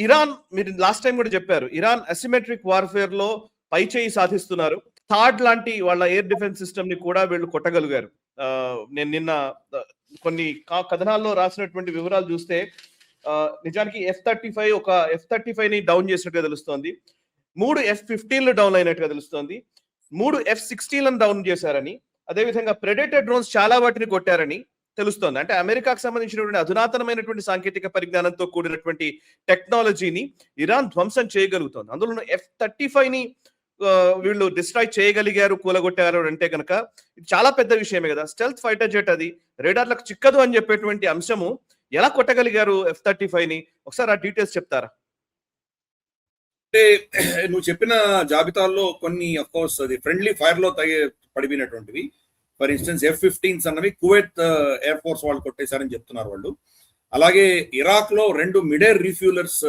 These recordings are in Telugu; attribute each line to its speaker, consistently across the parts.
Speaker 1: ఇరాన్, మీరు లాస్ట్ టైం కూడా చెప్పారు, ఇరాన్ అసిమెట్రిక్ వార్ఫేర్ లో పై చేయి సాధిస్తున్నారు. థాడ్ లాంటి వాళ్ళ ఎయిర్ డిఫెన్స్ సిస్టమ్ ని కూడా వీళ్ళు కొట్టగలిగారు. నేను నిన్న కొన్ని కథనాల్లో రాసినటువంటి వివరాలు చూస్తే నిజానికి F-35 ఒక F-35 ని డౌన్ చేసినట్టుగా తెలుస్తోంది, 3 F-15లు డౌన్ అయినట్టుగా తెలుస్తోంది, 3 F-16లను డౌన్ చేశారని, అదేవిధంగా ప్రెడేటర్ డ్రోన్స్ చాలా వాటిని కొట్టారని తెలుస్తోంది. అంటే అమెరికాకు సంబంధించినటువంటి అధునాతనమైనటువంటి సాంకేతిక పరిజ్ఞానంతో కూడినటువంటి టెక్నాలజీని ఇరాన్ ధ్వంసం చేయగలుగుతోంది. అందులో F-35 ని వీళ్ళు డిస్ట్రాయ్ చేయగలిగారు, కూలగొట్టారు అంటే కనుక ఇది చాలా పెద్ద విషయమే కదా. స్టెల్త్ ఫైటర్ జెట్, అది రేడార్లకు చిక్కదు అని చెప్పేటువంటి అంశము ఎలా కొట్టగలిగారు F-35 ని? ఒకసారి ఆ డీటెయిల్స్ చెప్తారా?
Speaker 2: అంటే నువ్వు చెప్పిన జాబితాల్లో కొన్ని అఫ్ కోర్స్ అది ఫ్రెండ్లీ ఫైర్ లో పడిపోయినటువంటివి. ఫర్ ఇన్స్టెన్స్ F-15s అన్నవి కువైట్ ఎయిర్ ఫోర్స్ వాళ్ళు కొట్టేశారని చెప్తున్నారు వాళ్ళు. అలాగే ఇరాక్ లో 2 మిడ్ ఎయిర్ రీఫ్యూలర్స్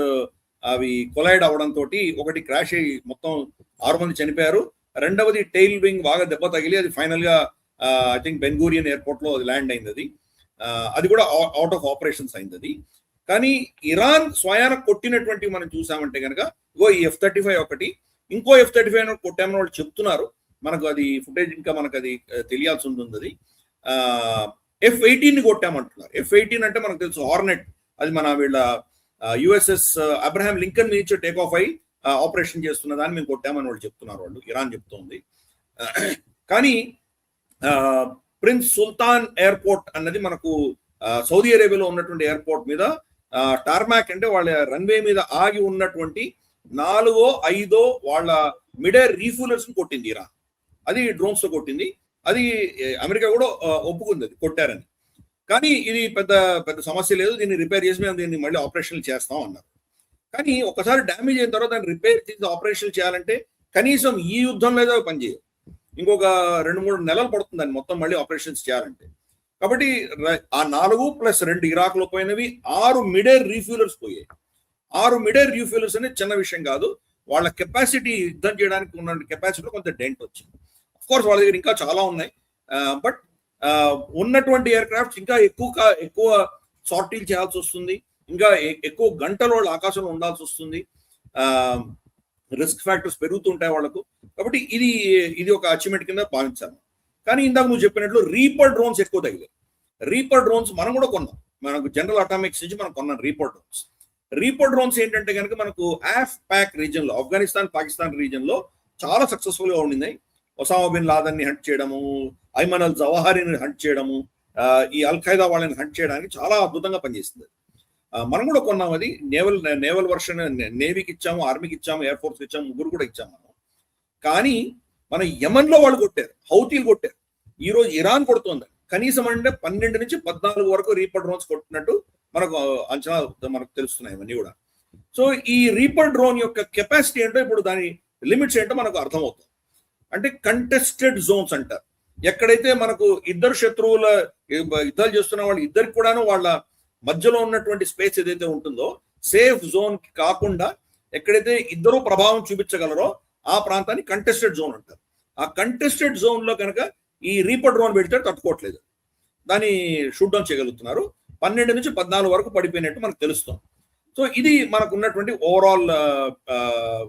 Speaker 2: అవి కొలైడ్ అవడంతో ఒకటి క్రాష్ అయ్యి మొత్తం 6 మంది చనిపోయారు. రెండవది టెయిల్ వింగ్ బాగా దెబ్బ తగిలి అది ఫైనల్ గా ఐ థింక్ బెన్గూరియన్ ఎయిర్పోర్ట్ లో అది ల్యాండ్ అయింది. అది కూడా అవుట్ ఆఫ్ ఆపరేషన్స్ అయింది అది. కానీ ఇరాన్ స్వయాన కొట్టినటువంటి మనం చూసామంటే కనుక ఇగో ఈ F-35 ఒకటి, ఇంకో F-35 కొట్టామని వాళ్ళు చెప్తున్నారు. మనకు అది ఫుటేజ్ ఇంకా మనకు అది తెలియాల్సి ఉంటుంది. అది F-18 ని కొట్టామంటున్నారు. F-18 అంటే మనకు తెలుసు హార్నెట్, అది మన వీళ్ళ USS అబ్రహాం లింకన్ నుంచి టేక్ ఆఫ్ అయి ఆపరేషన్ చేస్తున్న దాన్ని మేము కొట్టామని వాళ్ళు చెప్తున్నారు, వాళ్ళు ఇరాన్ చెప్తోంది. కానీ ప్రిన్స్ సుల్తాన్ ఎయిర్పోర్ట్ అన్నది మనకు సౌదీ అరేబియాలో ఉన్నటువంటి ఎయిర్పోర్ట్ మీద టార్మాక్ అంటే వాళ్ళ రన్వే మీద ఆగి ఉన్నటువంటి 4 or 5 వాళ్ళ మిడ్ ఎయిర్ రీఫ్యూలర్స్ కొట్టింది ఇరాన్. అది డ్రోన్స్ తో కొట్టింది. అది అమెరికా కూడా ఒప్పుకుంది అది కొట్టారని. కానీ ఇది పెద్ద పెద్ద సమస్య లేదు, దీన్ని రిపేర్ చేసి మేము దీన్ని మళ్ళీ ఆపరేషన్లు చేస్తాం అన్నారు. కానీ ఒకసారి డ్యామేజ్ అయిన తర్వాత దాన్ని రిపేర్ చేసి ఆపరేషన్ చేయాలంటే కనీసం ఈ యుద్ధంలో ఏదో పనిచేయదు, ఇంకొక 2-3 నెలలు పడుతుంది దాన్ని మొత్తం మళ్ళీ ఆపరేషన్స్ చేయాలంటే. కాబట్టి ఆ 4+2 ఇరాక్ లో పోయినవి 6 మిడ్ ఎయిర్ రీఫ్యూలర్స్ పోయాయి. 6 మిడ్ ఎయిర్ రీఫ్యూలర్స్ అనేది చిన్న విషయం కాదు. వాళ్ళ కెపాసిటీ, యుద్ధం చేయడానికి ఉన్న కెపాసిటీలో కొంత డెంట్ వచ్చింది. అఫ్ కోర్స్ వాళ్ళ దగ్గర ఇంకా చాలా ఉన్నాయి, బట్ ఉన్నటువంటి ఎయిర్ క్రాఫ్ట్స్ ఇంకా ఎక్కువ సార్టీలు చేయాల్సి వస్తుంది, ఇంకా ఎక్కువ గంటలు వాళ్ళు ఆకాశంలో ఉండాల్సి వస్తుంది, రిస్క్ ఫ్యాక్టర్స్ పెరుగుతుంటాయి వాళ్ళకు. కాబట్టి ఇది ఒక అచీవ్మెంట్ కింద భావించాను. కానీ ఇందాక నువ్వు చెప్పినట్లు రీపర్ డ్రోన్స్ ఎక్కువ తగిలాయి. రీపర్ డ్రోన్స్ మనం కూడా కొన్నాం, మనకు జనరల్ అటామిక్స్ నుంచి మనం కొన్నాం రీపర్ డ్రోన్స్. రీపర్ డ్రోన్స్ ఏంటంటే కనుక మనకు AFPAC రీజన్ లో, ఆఫ్ఘనిస్తాన్ పాకిస్తాన్ రీజన్ లో చాలా సక్సెస్ఫుల్ గా ఉండింది. ఒసామా బిన్ లాదన్ ని హంట్ చేయడము, ఐమన్ అల్ జవాహారీని హంట్ చేయడము, ఈ అల్ ఖైదా వాళ్ళని హంట్ చేయడానికి చాలా అద్భుతంగా పనిచేస్తుంది. మనం కూడా కొన్నాం. అది నేవల్ వర్షన్, నేవీకి ఇచ్చాము, ఆర్మీకి ఇచ్చాము, ఎయిర్ ఫోర్స్కి ఇచ్చాము, ముగ్గురు కూడా ఇచ్చాము మనం. కానీ మన యమన్ లో వాళ్ళు కొట్టారు, హౌతీలు కొట్టారు. ఈ రోజు ఇరాన్ కొడుతోంది. కనీసం అంటే 12 నుంచి 14 వరకు రీపర్ డ్రోన్స్ కొట్టినట్టు మనకు అంచనా మనకు తెలుస్తున్నాయి ఇవన్నీ కూడా. సో ఈ రీపర్ డ్రోన్ యొక్క కెపాసిటీ ఏంటో, ఇప్పుడు దాని లిమిట్స్ ఏంటో మనకు అర్థమవుతుంది. అంటే కంటెస్టెడ్ జోన్స్ అంటారు. ఎక్కడైతే మనకు ఇద్దరు శత్రువుల యుద్ధాలు చేస్తున్న వాళ్ళు ఇద్దరికి కూడాను వాళ్ళ మధ్యలో ఉన్నటువంటి స్పేస్ ఏదైతే ఉంటుందో, సేఫ్ జోన్ కాకుండా ఎక్కడైతే ఇద్దరు ప్రభావం చూపించగలరో ఆ ప్రాంతాన్ని కంటెస్టెడ్ జోన్ అంటారు. ఆ కంటెస్టెడ్ జోన్ లో కనుక ఈ రీపర్ డ్రోన్ పెడితే తట్టుకోవట్లేదు, దాన్ని షూట్ డౌన్ చేయగలుగుతున్నారు. 12 నుంచి 14 వరకు పడిపోయినట్టు మనకు తెలుస్తుంది. సో ఇది మనకు ఉన్నటువంటి ఓవరాల్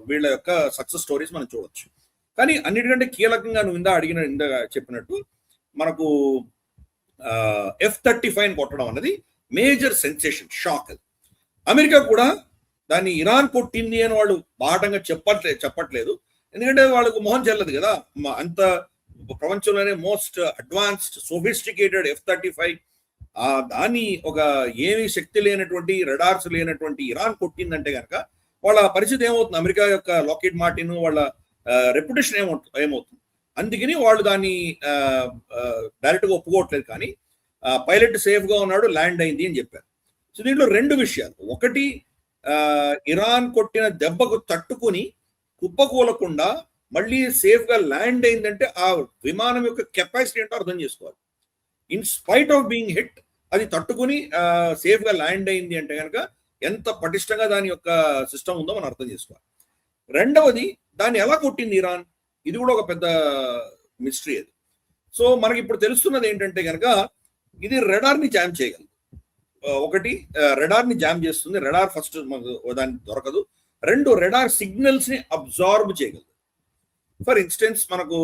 Speaker 2: వీళ్ళ యొక్క సక్సెస్ స్టోరీస్ మనం చూడొచ్చు. కానీ అన్నిటికంటే కీలకంగా నువ్వు ఇందా చెప్పినట్టు మనకు F-35 కొట్టడం అన్నది మేజర్ సెన్సేషన్, షాక్. అది అమెరికా కూడా దాన్ని ఇరాన్ కొట్టింది అని వాళ్ళు బాహటంగా చెప్పట్లేదు, ఎందుకంటే వాళ్ళకు మొహం చెల్లదు కదా. అంత ప్రపంచంలోనే మోస్ట్ అడ్వాన్స్డ్ సోఫిస్టికేటెడ్ F-35 దాన్ని ఒక ఏమీ శక్తి లేనటువంటి, రడార్స్ లేనటువంటి ఇరాన్ కొట్టిందంటే కనుక వాళ్ళ పరిస్థితి ఏమవుతుంది? అమెరికా యొక్క లాక్హీడ్ మార్టిన్ వాళ్ళ రెప్యుటేషన్ ఏమవుతుంది? అందుకని వాళ్ళు దాన్ని డైరెక్ట్ గా ఒప్పుకోవట్లేదు. కానీ పైలట్ సేఫ్ గా ఉన్నాడు, ల్యాండ్ అయింది అని చెప్పారు. సో దీంట్లో 2 విషయాలు. ఒకటి, ఇరాన్ కొట్టిన దెబ్బకు తట్టుకుని కుప్పకూలకుండా మళ్ళీ సేఫ్ గా ల్యాండ్ అయిందంటే ఆ విమానం యొక్క కెపాసిటీ ఏంటో అర్థం చేసుకోవాలి. In spite of being hit అది తట్టుకుని సేఫ్ గా ల్యాండ్ అయింది అంటే కనుక ఎంత పటిష్టంగా దాని యొక్క సిస్టమ్ ఉందో మనం అర్థం చేసుకోవాలి. రెండవది, దాన్ని ఎలా కొట్టింది ఇరాన్, ఇది కూడా ఒక పెద్ద మిస్టరీ అది. సో మనకి ఇప్పుడు తెలుస్తున్నది ఏంటంటే కనుక ఇది రెడార్ ని జామ్ చేయగలదు. ఒకటి రెడార్ ని జామ్ చేస్తుంది. రెడార్ ఫస్ట్ మనకు దానికి దొరకదు. రెండు, రెడార్ సిగ్నల్స్ ని అబ్జార్బ్ చేయగలదు. ఫర్ ఇన్స్టెన్స్ మనకు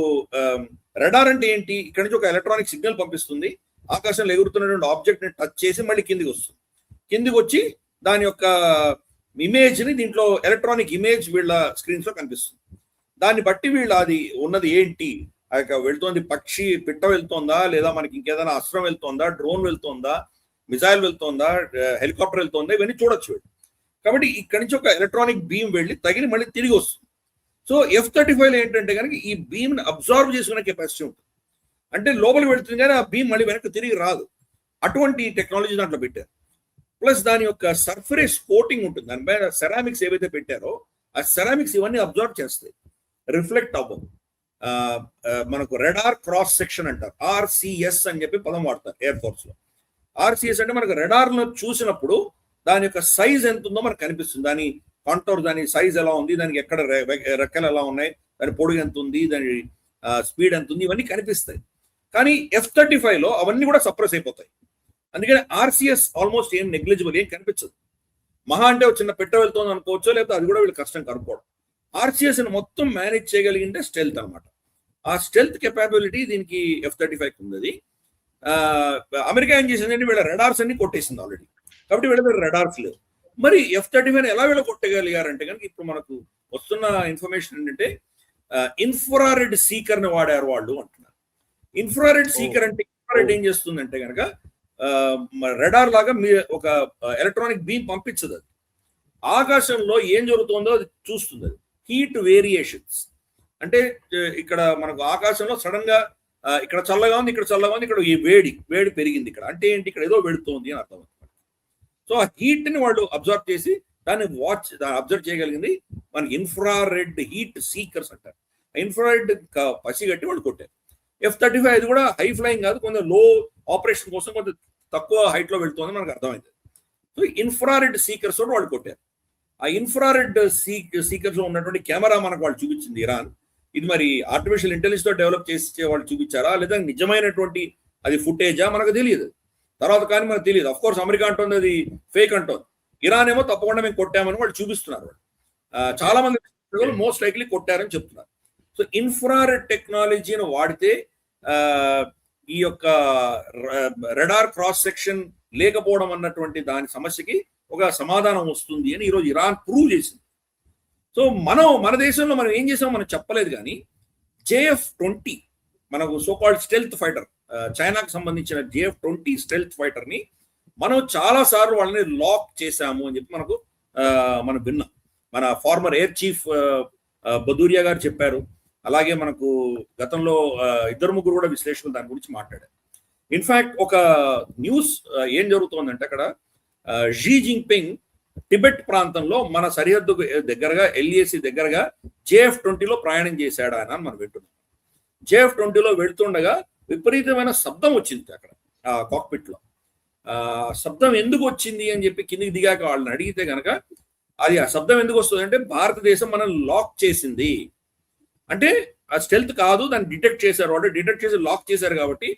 Speaker 2: రెడార్ అంటే ఏంటి? ఇక్కడ నుంచి ఒక ఎలక్ట్రానిక్ సిగ్నల్ పంపిస్తుంది, ఆకాశంలో ఎగురుతున్నటువంటి ఆబ్జెక్ట్ ని టచ్ చేసి మళ్ళీ కిందికి వస్తుంది. కిందికి వచ్చి దాని యొక్క ఇమేజ్ ని, దీంట్లో ఎలక్ట్రానిక్ ఇమేజ్ వీళ్ళ స్క్రీన్స్ లో కనిపిస్తుంది. దాన్ని బట్టి వీళ్ళు అది ఉన్నది ఏంటి, వెళ్తోంది పక్షి పిట్ట వెళ్తోందా, లేదా మనకి ఇంకేదైనా అస్త్రం వెళ్తోందా, డ్రోన్ వెళ్తోందా, మిజైల్ వెళ్తోందా, హెలికాప్టర్ వెళ్తోందా, ఇవన్నీ చూడొచ్చు వీళ్ళు. కాబట్టి ఇక్కడి నుంచి ఒక ఎలక్ట్రానిక్ బీమ్ వెళ్ళి తగిలి మళ్ళీ తిరిగి వస్తుంది. సో F-35 ఏంటంటే కనుక ఈ బీమ్ ని అబ్జార్బ్ చేసుకునే కెపాసిటీ ఉంటుంది. అంటే లోపలికి వెళ్తుంది కానీ ఆ బీమ్ మళ్ళీ వెనక్కి తిరిగి రాదు. అటువంటి టెక్నాలజీ దాంట్లో పెట్టారు. ప్లస్ దాని యొక్క సర్ఫేస్ కోటింగ్ ఉంటుంది, దానిపైన సెరామిక్స్ ఏవైతే పెట్టారో ఆ సెరామిక్స్ ఇవన్నీ అబ్జార్బ్ చేస్తాయి, రిఫ్లెక్ట్ అవ్వవు. మనకు రెడార్ క్రాస్ సెక్షన్ అంటారు, RCS అని చెప్పి పదం వాడతారు ఎయిర్ ఫోర్స్ లో. RCS అంటే మనకు రెడార్ లో చూసినప్పుడు దాని యొక్క సైజ్ ఎంత ఉందో మనకు కనిపిస్తుంది. దాని కాంటోర్, దాని సైజ్ ఎలా ఉంది, దానికి ఎక్కడ రెక్కలు ఎలా ఉన్నాయి, దాని పొడుగు ఎంత ఉంది, దాని స్పీడ్ ఎంత ఉంది, ఇవన్నీ కనిపిస్తాయి. కానీ F-35 లో అవన్నీ కూడా సప్రెస్ అయిపోతాయి. అందుకని RCS ఆల్మోస్ట్ ఏం నెగ్లిజిబుల్, ఏం కనిపించదు. మహా అంటే చిన్న పెట్ట వెళ్తుంది అనుకోవచ్చు, లేకపోతే అది కూడా వీళ్ళు కష్టం కనుక్కోవడం. RCS ని మొత్తం మేనేజ్ చేయగలిగింటే స్టెల్త్ అనమాట. ఆ స్టెల్త్ కెపాబిలిటీ దీనికి F-35 ఉంది. అమెరికా ఏం చేసిందంటే వీళ్ళ రెడార్స్ అన్ని కొట్టేసింది ఆల్రెడీ, కాబట్టి వీళ్ళ దగ్గర రెడార్స్ లేవు. మరి F-35 ఎలా వీళ్ళు కొట్టగలిగారంటే కనుక ఇప్పుడు మనకు వస్తున్న ఇన్ఫర్మేషన్ ఏంటంటే ఇన్ఫ్రారెడ్ సీకర్ ని వాడారు వాళ్ళు అంటున్నారు. ఇన్ఫ్రారెడ్ సీకర్ అంటే ఇన్ఫ్రారెడ్ ఏం చేస్తుందంటే కనుక రెడార్ లాగా ఒక ఎలక్ట్రానిక్ బీమ్ పంపించదు, అది ఆకాశంలో ఏం జరుగుతుందో అది చూస్తుంది. అది హీట్ వేరియేషన్స్ అంటే ఇక్కడ మనకు ఆకాశంలో సడన్ గా ఇక్కడ చల్లగా ఉంది, ఇక్కడ చల్లగా ఉంది, ఇక్కడ ఈ వేడి పెరిగింది, ఇక్కడ అంటే ఏంటి, ఇక్కడ ఏదో వెళుతోంది అని అర్థం. సో ఆ హీట్ ని వాళ్ళు అబ్జర్వ్ చేసి దాన్ని అబ్జర్వ్ చేయగలిగింది మనకి ఇన్ఫ్రారెడ్ హీట్ సీకర్స్ అంటారు. ఇన్ఫ్రారెడ్ పసిగట్టి వాళ్ళు కొట్టారు. F-35 అది కూడా హై ఫ్లయింగ్ కాదు, కొంచెం లో ఆపరేషన్ కోసం కొంచెం తక్కువ హైట్ లో వెళ్తోంది మనకు అర్థమైంది. సో ఇన్ఫ్రారెడ్ సీకర్స్ వాళ్ళు కొట్టారు. ఆ ఇన్ఫ్రారెడ్ సీకర్స్ లో ఉన్నటువంటి కెమెరా మనకు వాళ్ళు చూపించింది ఇరాన్. ఇది మరి ఆర్టిఫిషియల్ ఇంటెలిజెన్స్ తో డెవలప్ చేసి వాళ్ళు చూపించారా, లేదా నిజమైనటువంటి అది ఫుటేజా మనకు తెలియదు. తర్వాత కానీ మనకు తెలియదు. అఫ్ కోర్స్ అమెరికా అంటుంది అది ఫేక్ అంటుంది, ఇరాన్ ఏమో తప్పకుండా మేము కొట్టామని వాళ్ళు చూపిస్తున్నారు. వాళ్ళు చాలా మంది మోస్ట్ లైక్లీ కొట్టారని చెప్తున్నారు. సో ఇన్ఫ్రారెడ్ టెక్నాలజీని వాడితే ఈ యొక్క రెడార్ క్రాస్ సెక్షన్ లేకపోవడం అన్నటువంటి దాని సమస్యకి ఒక సమాధానం వస్తుంది అని ఈరోజు ఇరాన్ ప్రూవ్ చేసింది. సో మన దేశంలో మనం ఏం చేసామో మనం చెప్పలేదు, కానీ JF-20 మనకు సోకాల్డ్ స్టెల్త్ ఫైటర్, చైనాకు సంబంధించిన JF-20 స్టెల్త్ ఫైటర్ ని మనం చాలా సార్లు వాళ్ళని లాక్ చేశాము అని చెప్పి మనం విన్నాం. మన ఫార్మర్ ఎయిర్ చీఫ్ బదూరియా గారు చెప్పారు. అలాగే మనకు గతంలో 2-3 కూడా విశ్లేషకులు దాని గురించి మాట్లాడారు. ఇన్ఫాక్ట్ ఒక న్యూస్ ఏం జరుగుతోందంటే అక్కడ షీ జిన్పింగ్ టిబెట్ ప్రాంతంలో మన సరిహద్దు దగ్గరగా LAC దగ్గరగా JF-20లో ప్రయాణం చేశాడా అని మనం వింటున్నాం. JF-20లో వెళ్తుండగా విపరీతమైన శబ్దం వచ్చింది అక్కడ కాక్పిట్ లో. శబ్దం ఎందుకు వచ్చింది అని చెప్పి కిందికి దిగాక వాళ్ళని అడిగితే కనుక అది ఆ శబ్దం ఎందుకు వస్తుంది అంటే భారతదేశం మనం లాక్ చేసింది అంటే ఆ స్టెల్త్ కాదు, దాన్ని డిటెక్ట్ చేశారు. వాళ్ళు డిటెక్ట్ చేసి లాక్ చేశారు కాబట్టి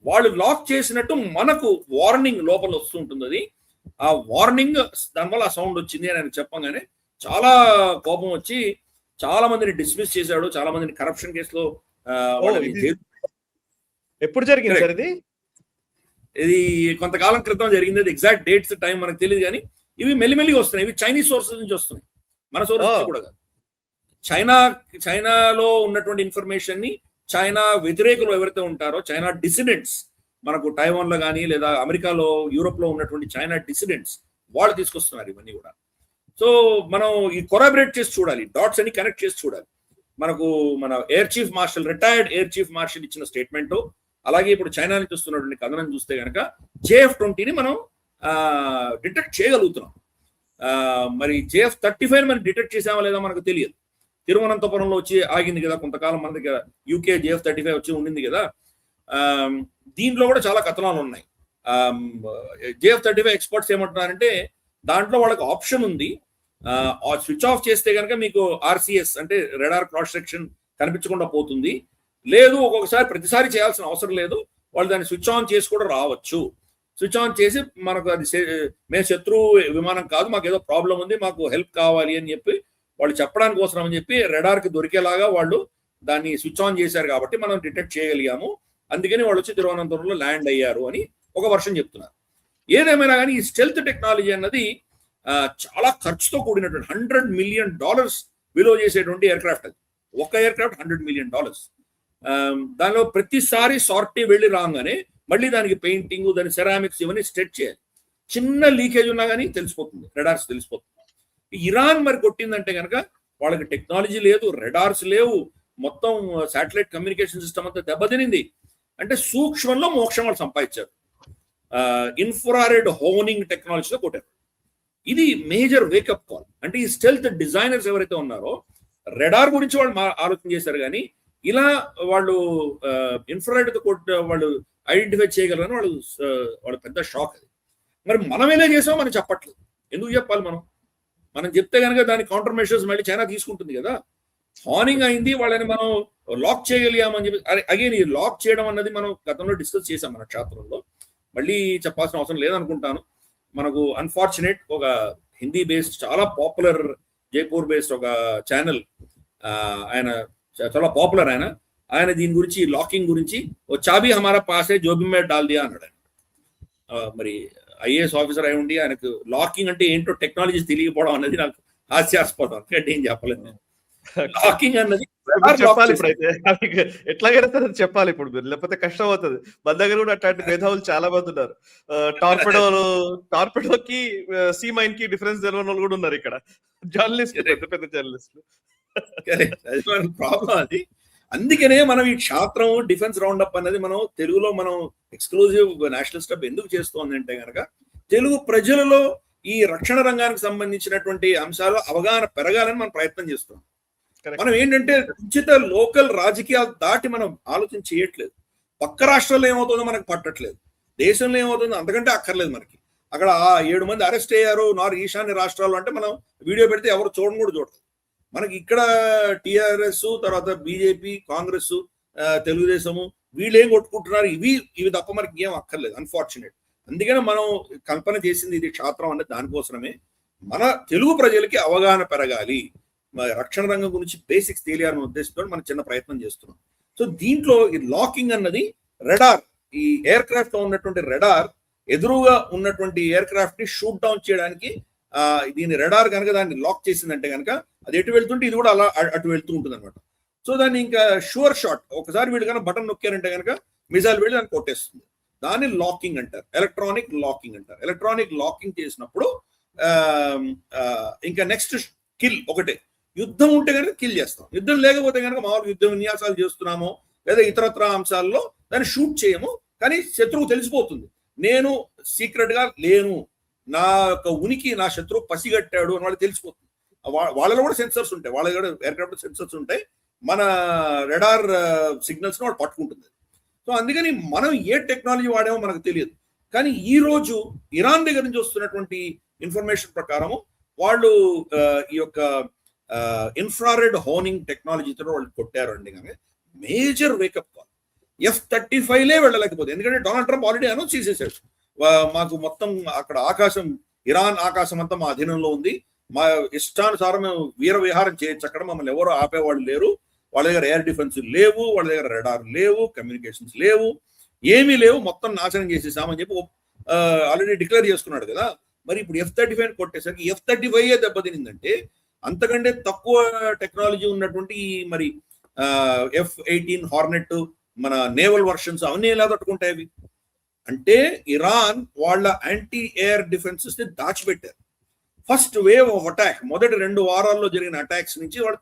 Speaker 2: వాళ్ళు లాక్ చేసినట్టు మనకు వార్నింగ్ లోపల వస్తుంటుంది. అది ఆ వార్నింగ్ దానివల్ల ఆ సౌండ్ వచ్చింది అని ఆయన చెప్పగానే చాలా కోపం వచ్చి చాలా మందిని డిస్మిస్ చేశాడు. చాలా మందిని కరప్షన్ కేసులో
Speaker 1: ఎప్పుడు జరిగింది సార్
Speaker 2: ఇది కొంతకాలం క్రితం జరిగింది. అది ఎగ్జాక్ట్ డేట్స్ టైం మనకు తెలియదు, కానీ ఇవి మెల్లిమెల్లిగా వస్తున్నాయి. ఇవి చైనీస్ సోర్సెస్ నుంచి వస్తున్నాయి, మన సోర్సెస్ కూడా కాదు. చైనాలో ఉన్నటువంటి ఇన్ఫర్మేషన్ ని చైనా వ్యతిరేకులు ఎవరైతే ఉంటారో, చైనా డిసిడెంట్స్ మనకు టైవాన్ లో కానీ లేదా అమెరికాలో యూరోప్ లో ఉన్నటువంటి చైనా డిసిడెంట్స్ వాళ్ళు తీసుకొస్తున్నారు ఇవన్నీ కూడా. సో మనం ఈ కొరాబరేట్ చేసి చూడాలి, డాట్స్ అన్ని కనెక్ట్ చేసి చూడాలి. మనకు మన రిటైర్డ్ ఎయిర్ చీఫ్ మార్షల్ ఇచ్చిన స్టేట్మెంట్, అలాగే ఇప్పుడు చైనా నుంచి వస్తున్నటువంటి కథనం చూస్తే కనుక JF-20ని మనం డిటెక్ట్ చేయగలుగుతున్నాం. మరి JF-35 మనం డిటెక్ట్ చేసామా లేదా మనకు తెలియదు. తిరువనంతపురంలో వచ్చి ఆగింది కదా కొంతకాలం, మన దగ్గర UK JF-35 వచ్చి ఉండింది కదా. దీంట్లో కూడా చాలా కథనాలు ఉన్నాయి. JF-35 ఎక్స్పర్ట్స్ ఏమంటున్నారంటే దాంట్లో వాళ్ళకి ఆప్షన్ ఉంది, స్విచ్ ఆఫ్ చేస్తే కనుక మీకు RCS అంటే రెడార్ క్రాస్ సెక్షన్ కనిపించకుండా పోతుంది. లేదు ఒక్కొక్కసారి ప్రతిసారి చేయాల్సిన అవసరం లేదు, వాళ్ళు దాన్ని స్విచ్ ఆన్ చేసి కూడా రావచ్చు. స్విచ్ ఆన్ చేసి మనకు అది మేము శత్రువు విమానం కాదు, మాకు ఏదో ప్రాబ్లం ఉంది, మాకు హెల్ప్ కావాలి అని చెప్పి వాళ్ళు చెప్పడానికి కోసం అని చెప్పి రెడార్కి దొరికేలాగా వాళ్ళు దాన్ని స్విచ్ ఆన్ చేశారు కాబట్టి మనం డిటెక్ట్ చేయగలిగాము, అందుకని వాళ్ళు వచ్చి తిరువనంతపురంలో ల్యాండ్ అయ్యారు అని ఒక వర్షన్ చెప్తున్నారు. ఏదేమైనా కానీ ఈ స్టెల్త్ టెక్నాలజీ అన్నది చాలా ఖర్చుతో కూడినటువంటి $100 million విలువ చేసేటువంటి ఎయిర్క్రాఫ్ట్. అది ఒక ఎయిర్క్రాఫ్ట్ $100 million. దానిలో ప్రతిసారి సార్టీ వెళ్ళి రాగానే మళ్ళీ దానికి పెయింటింగ్, దాని సెరామిక్స్ ఇవన్నీ స్టెచ్ చేయాలి. చిన్న లీకేజ్ ఉన్నా కానీ తెలిసిపోతుంది, రెడార్స్ తెలిసిపోతుంది. ఇరాన్ మరి కొట్టిందంటే కనుక వాళ్ళకి టెక్నాలజీ లేదు, రెడార్స్ లేవు, మొత్తం శాటిలైట్ కమ్యూనికేషన్ సిస్టమ్ అంతా దెబ్బతినింది. అంటే సూక్ష్మంలో మోక్షం వాళ్ళు సంపాదించారు. ఇన్ఫ్రారెడ్ హోనింగ్ టెక్నాలజీతో కొట్టారు. ఇది మేజర్ వేకప్ కాల్. అంటే ఈ స్టెల్త్ డిజైనర్స్ ఎవరైతే ఉన్నారో రెడార్ గురించి వాళ్ళు ఆలోచన చేశారు, కానీ ఇలా వాళ్ళు ఇన్ఫ్రారెడ్ తో వాళ్ళు ఐడెంటిఫై చేయగలరని వాళ్ళు పెద్ద షాక్. అది మరి మనం ఎలా చేసామో మనం చెప్పట్లేదు. ఎందుకు చెప్పాలి? మనం చెప్తే కనుక దాని కౌంటర్ మెషర్స్ మళ్ళీ చైనా తీసుకుంటుంది కదా. హార్నింగ్ అయింది, వాళ్ళని మనం లాక్ చేయగలిగామని చెప్పి అగైన్ ఈ లాక్ చేయడం అన్నది మనం గతంలో డిస్కస్ చేసాం మన క్షేత్రంలో, మళ్ళీ చెప్పాల్సిన అవసరం లేదనుకుంటాను. మనకు అన్ఫార్చునేట్ ఒక హిందీ బేస్డ్ చాలా పాపులర్ జైపూర్ బేస్డ్ ఒక ఛానల్, ఆయన చాలా పాపులర్, ఆయన దీని గురించి లాకింగ్ గురించి ఓ చాబీ హమారా పాసే జోబీ మే డాల్ దియా అన్నాడు. మరి ఐఏఎస్ ఆఫీసర్ అయి ఉండి ఆయనకు లాకింగ్ అంటే ఏంటో టెక్నాలజీ తెలియకపోవడం అనేది నాకు హాస్యాస్పదం. అంటే ఏం చెప్పలేదు నేను. లాకింగ్ అన్నది
Speaker 1: చెప్పాలి ఇప్పుడైతే, ఎట్లాగైనా సరే చెప్పాలి ఇప్పుడు మీరు, లేకపోతే కష్టం అవుతుంది. మన దగ్గర కూడా అట్లాంటి మేధావులు చాలా మంది ఉన్నారు. టార్పెడోకి సీ మైన్ కి డిఫరెన్స్ తెలియని వాళ్ళు కూడా ఉన్నారు ఇక్కడ, జర్నలిస్ట్, పెద్ద జర్నలిస్టులు.
Speaker 2: ప్రాబ్లం అది. అందుకనే మనం ఈ క్షేత్రం డిఫెన్స్ రౌండ్ అప్ అనేది మనం తెలుగులో మనం ఎక్స్క్లూజివ్ నేషనల్ స్టబ్ ఎందుకు చేస్తోంది అంటే కనుక తెలుగు ప్రజలలో ఈ రక్షణ రంగానికి సంబంధించినటువంటి అంశాలు అవగాహన పెరగాలని మనం ప్రయత్నం చేస్తున్నాం. మనం ఏంటంటే ఉచిత లోకల్ రాజకీయాలు దాటి మనం ఆలోచన చేయట్లేదు. పక్క రాష్ట్రాల్లో ఏమవుతుందో మనకు పట్టట్లేదు, దేశంలో ఏమవుతుందో అంతకంటే అక్కర్లేదు మనకి. అక్కడ 7 మంది అరెస్ట్ అయ్యారు ఈశాన్య రాష్ట్రాలు అంటే మనం వీడియో పెడితే ఎవరు చూడడం కూడా చూడదు. మనకి ఇక్కడ టిఆర్ఎస్, తర్వాత బీజేపీ, కాంగ్రెస్, తెలుగుదేశము వీళ్ళు ఏం కొట్టుకుంటున్నారు, ఇవి తప్ప మనకి ఏం అక్కర్లేదు. అన్ఫార్చునేట్. అందుకనే మనం కల్పన చేసింది ఇది క్షేత్రం అంటే దానికోసమే. మన తెలుగు ప్రజలకి అవగాహన పెరగాలి, రక్షణ రంగం గురించి బేసిక్స్ తెలియాలనే ఉద్దేశంతో మనం చిన్న ప్రయత్నం చేస్తున్నాం. సో దీంట్లో ఈ లాకింగ్ అన్నది రెడార్, ఈ ఎయిర్ క్రాఫ్ట్ లో ఉన్నటువంటి రెడార్ ఎదురుగా ఉన్నటువంటి ఎయిర్ క్రాఫ్ట్ ని షూట్ డౌన్ చేయడానికి దీని రెడార్ కనుక దాన్ని లాక్ చేసిందంటే కనుక అది ఎటు వెళ్తుంటే ఇది కూడా అలా అటు వెళ్తూ ఉంటుంది అనమాట. సో దాన్ని ఇంకా షూర్ షాట్, ఒకసారి వీళ్ళు కనుక బటన్ నొక్కారంటే కనుక మిసైల్ వెళ్ళి దాన్ని కొట్టేస్తుంది. దాన్ని లాకింగ్ అంటారు, ఎలక్ట్రానిక్ లాకింగ్ అంటారు. ఎలక్ట్రానిక్ లాకింగ్ చేసినప్పుడు ఇంకా నెక్స్ట్ కిల్ ఒకటే. యుద్ధం ఉంటే కనుక కిల్ చేస్తాం, యుద్ధం లేకపోతే కనుక మామూలు యుద్ధ విన్యాసాలు చేస్తున్నామో లేదా ఇతరత్ర అంశాల్లో దాన్ని షూట్ చేయము, కానీ శత్రువు తెలిసిపోతుంది నేను సీక్రెట్ గా లేను, నా యొక్క ఉనికి నా శత్రువు పసిగట్టాడు అని వాళ్ళు తెలిసిపోతుంది. వాళ్ళలో కూడా సెన్సర్స్ ఉంటాయి, వాళ్ళ కూడా ఎయిర్క్రాఫ్ట్ సెన్సర్స్ ఉంటాయి, మన రెడార్ సిగ్నల్స్ వాళ్ళు పట్టుకుంటుంది. సో అందుకని మనం ఏ టెక్నాలజీ వాడామో మనకు తెలియదు. కానీ ఈ రోజు ఇరాన్ దగ్గర నుంచి వస్తున్నటువంటి ఇన్ఫర్మేషన్ ప్రకారము వాళ్ళు ఈ యొక్క ఇన్ఫ్రారెడ్ హోనింగ్ టెక్నాలజీతో వాళ్ళు కొట్టారు అండి. కానీ మేజర్ వేకప్ కాల్. F-35 వెళ్ళలేకపోతే, ఎందుకంటే డొనాల్డ్ ట్రంప్ ఆల్రెడీ అనౌన్స్ చేసేసాడు, మాకు మొత్తం అక్కడ ఆకాశం, ఇరాన్ ఆకాశం అంతా మా అధీనంలో ఉంది, మా ఇష్టానుసారం మేము వీర విహారం చేయొచ్చు, అక్కడ మమ్మల్ని ఎవరో ఆపేవాళ్ళు లేరు, వాళ్ళ దగ్గర ఎయిర్ డిఫెన్స్ లేవు, వాళ్ళ దగ్గర రెడార్ లేవు, కమ్యూనికేషన్స్ లేవు, ఏమీ లేవు, మొత్తం నాశనం చేసేసామని చెప్పి ఆల్రెడీ డిక్లేర్ చేసుకున్నాడు కదా. మరి ఇప్పుడు F-35 కొట్టేసరికి F-35 దెబ్బతినిందంటే అంతకంటే తక్కువ టెక్నాలజీ ఉన్నటువంటి మరి F-18 హార్నెట్ మన నేవల్ వర్షన్స్ అవన్నీ ఎలా తట్టుకుంటాయి అవి? అంటే ఇరాన్ వాళ్ళ యాంటీ ఎయిర్ డిఫెన్సెస్ ని దాచిపెట్టారు. ఫస్ట్ వేవ్ ఆఫ్ అటాక్, మొదటి 2 వారాల్లో జరిగిన అటాక్స్ నుంచి వాళ్ళు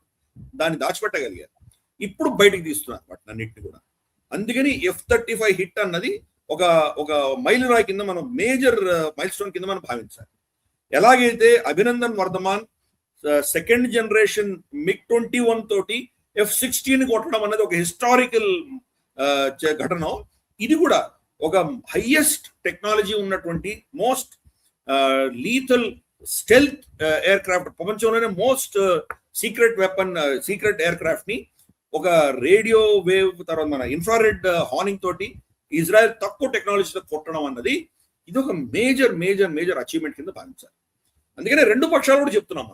Speaker 2: దాన్ని దాచిపెట్టగలిగారు. ఇప్పుడు బయటకు తీస్తున్నారు వాటిని అన్నింటినీ కూడా. అందుకని F-35 హిట్ అన్నది ఒక మైలురాయి కింద మనం, మేజర్ మైల్ స్టోన్ కింద మనం భావించాలి. ఎలాగైతే Abhinandan Vardhaman 2nd generation MiG-21 తోటి F-16 కొట్టడం అనేది ఒక హిస్టారికల్ ఘటన, ఇది కూడా ఒక హైయెస్ట్ టెక్నాలజీ ఉన్నటువంటి most lethal stealth aircraft, ప్రపంచంలోనే most secret weapon, secret aircraft ని ఒక రేడియో వేవ్ తర్వాత మన ఇన్ఫ్రారెడ్ హార్నింగ్ తోటి ఇజ్రాయెల్ తక్కువ టెక్నాలజీతో కొట్టడం అన్నది ఇది ఒక మేజర్ మేజర్ మేజర్ అచీవ్మెంట్ కింద భావించాలి. అందుకనే రెండు పక్షాలు కూడా చెప్తున్నాం,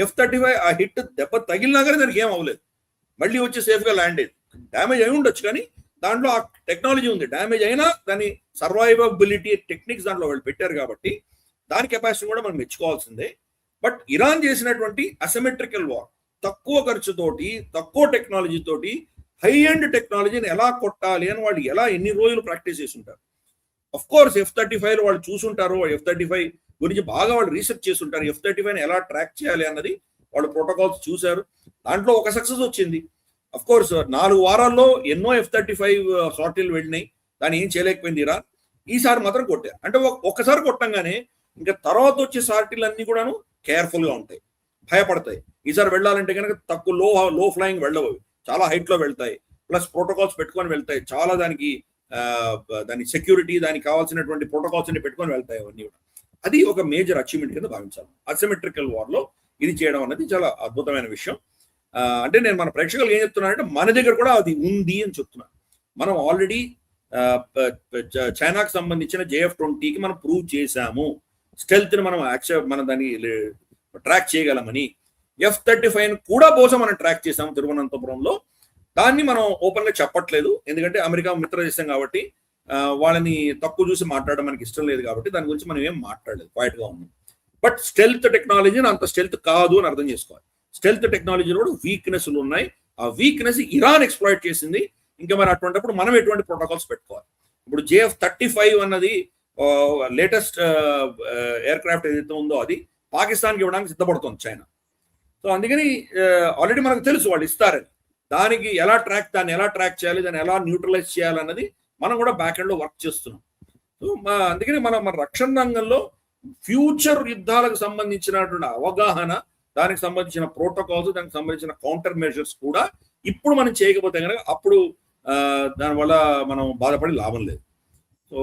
Speaker 2: F-35 ఆ హిట్ దెబ్బ తగిలినా కానీ దానికి ఏం అవ్వలేదు, మళ్ళీ వచ్చి సేఫ్గా ల్యాండ్ అయ్యింది. డ్యామేజ్ అయి ఉండొచ్చు కానీ దాంట్లో ఆ టెక్నాలజీ ఉంది, డ్యామేజ్ అయినా దాని సర్వైవబిలిటీ టెక్నిక్స్ దాంట్లో వాళ్ళు పెట్టారు కాబట్టి దాని కెపాసిటీ కూడా మనం మెచ్చుకోవాల్సిందే. బట్ ఇరాన్ చేసినటువంటి అసిమెట్రికల్ వార్, తక్కువ ఖర్చుతోటి తక్కువ టెక్నాలజీ తోటి హై ఎండ్ టెక్నాలజీని ఎలా కొట్టాలి అని వాళ్ళు ఎన్ని రోజులు ప్రాక్టీస్ చేసి ఉంటారు. అఫ్ కోర్స్ F-35 వాళ్ళు చూసుంటారు, F-35 గురించి బాగా వాళ్ళు రీసెర్చ్ చేసి ఉంటారు, F-35 ఎలా ట్రాక్ చేయాలి అన్నది వాళ్ళు ప్రోటోకాల్స్ చూశారు. దాంట్లో ఒక సక్సెస్ వచ్చింది. అఫ్ కోర్స్ 4 వారాల్లో ఎన్నో F-35 సార్టీలు వెళ్ళినాయి, దాన్ని ఏం చేయలేకపోయింది ఇరాన్. ఈసారి మాత్రం కొట్టారు. అంటే ఒక్కసారి కొట్టంగానే ఇంకా తర్వాత వచ్చే సార్టీలు అన్ని కూడాను కేర్ఫుల్ గా ఉంటాయి, భయపడతాయి. ఈసారి వెళ్ళాలంటే కనుక తక్కువ లో ఫ్లయింగ్ వెళ్ళవు, చాలా హైట్ లో వెళ్తాయి, ప్లస్ ప్రోటోకాల్స్ పెట్టుకొని వెళ్తాయి, చాలా దాని సెక్యూరిటీ దానికి కావాల్సినటువంటి ప్రోటోకాల్స్ అన్ని పెట్టుకొని వెళ్తాయి అవన్నీ కూడా. అది ఒక మేజర్ అచీవ్మెంట్ కింద భావించాలి. అసిమెట్రికల్ వార్ లో ఇది చేయడం అనేది చాలా అద్భుతమైన విషయం. అంటే నేను మన ప్రేక్షకులు ఏం చెప్తున్నానంటే మన దగ్గర కూడా అది ఉంది అని చెప్తున్నాను. మనం ఆల్రెడీ చైనాకు సంబంధించిన JF-20కి మనం ప్రూవ్ చేశాము, స్టెల్త్ ని మనం దాన్ని ట్రాక్ చేయగలమని. F-35 కూడా బహుశా మనం ట్రాక్ చేసాము తిరువనంతపురంలో. దాన్ని మనం ఓపెన్ గా చెప్పట్లేదు, ఎందుకంటే అమెరికా మిత్ర దేశం కాబట్టి వాళ్ళని తక్కువ చూసి మాట్లాడడం మనకి ఇష్టం లేదు కాబట్టి దాని గురించి మనం ఏం మాట్లాడలేదు, క్వైట్ గా ఉన్నాం. బట్ స్టెల్త్ టెక్నాలజీని అంత స్టెల్త్ కాదు అని అర్థం చేసుకోవాలి. స్టెల్త్ టెక్నాలజీలో కూడా వీక్నెస్లు ఉన్నాయి, ఆ వీక్నెస్ ఇరాన్ ఎక్స్ప్లాయిట్ చేసింది. ఇంకా మరి అటువంటిప్పుడు మనం ఎటువంటి ప్రోటోకాల్స్ పెట్టుకోవాలి. ఇప్పుడు JF-35 అన్నది లేటెస్ట్ ఎయిర్ క్రాఫ్ట్ ఏదైతే ఉందో అది పాకిస్తాన్కి ఇవ్వడానికి సిద్ధపడుతుంది చైనా. సో అందుకని ఆల్రెడీ మనకు తెలుసు వాళ్ళు ఇస్తారని, దాన్ని ఎలా ట్రాక్ చేయాలి, దాన్ని ఎలా న్యూట్రలైజ్ చేయాలన్నది మనం కూడా బ్యాక్ ఎండ్ లో వర్క్ చేస్తున్నాం. సో అందుకని మన రక్షణ రంగంలో ఫ్యూచర్ యుద్ధాలకు సంబంధించినటువంటి అవగాహన, దానికి సంబంధించిన ప్రోటోకాల్స్, దానికి సంబంధించిన కౌంటర్ మెజర్స్ కూడా ఇప్పుడు మనం చేయకపోతే కనుక అప్పుడు దానివల్ల మనం బాధపడి లాభం లేదు. సో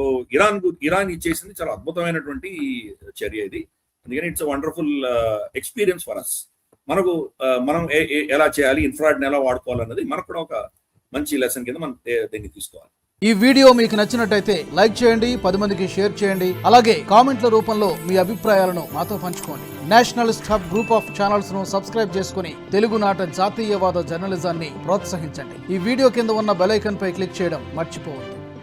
Speaker 2: ఇరాన్ ఇచ్చేసింది చాలా అద్భుతమైనటువంటి చర్య ఇది. అందుకని it's wonderful experience for us. మనం ఎలా చేయాలి, ఇన్ఫ్రారెడ్ని ఎలా వాడుకోవాలన్నది మనకు కూడా ఒక మంచి లెసన్ కింద మనం దీన్ని తీసుకోవాలి.
Speaker 3: ఈ వీడియో మీకు నచ్చినట్టయితే లైక్ చేయండి, 10 మందికి షేర్ చేయండి. అలాగే కామెంట్ల రూపంలో మీ అభిప్రాయాలను మాతో పంచుకోండి. Nationalist hub group of channels ను సబ్స్క్రైబ్ చేసుకుని తెలుగునాట జాతీయవాద జర్నలిజాన్ని ప్రోత్సహించండి. ఈ వీడియో కింద ఉన్న బెల్ ఐకాన్ పై క్లిక్ చేయడం మర్చిపోవద్దు.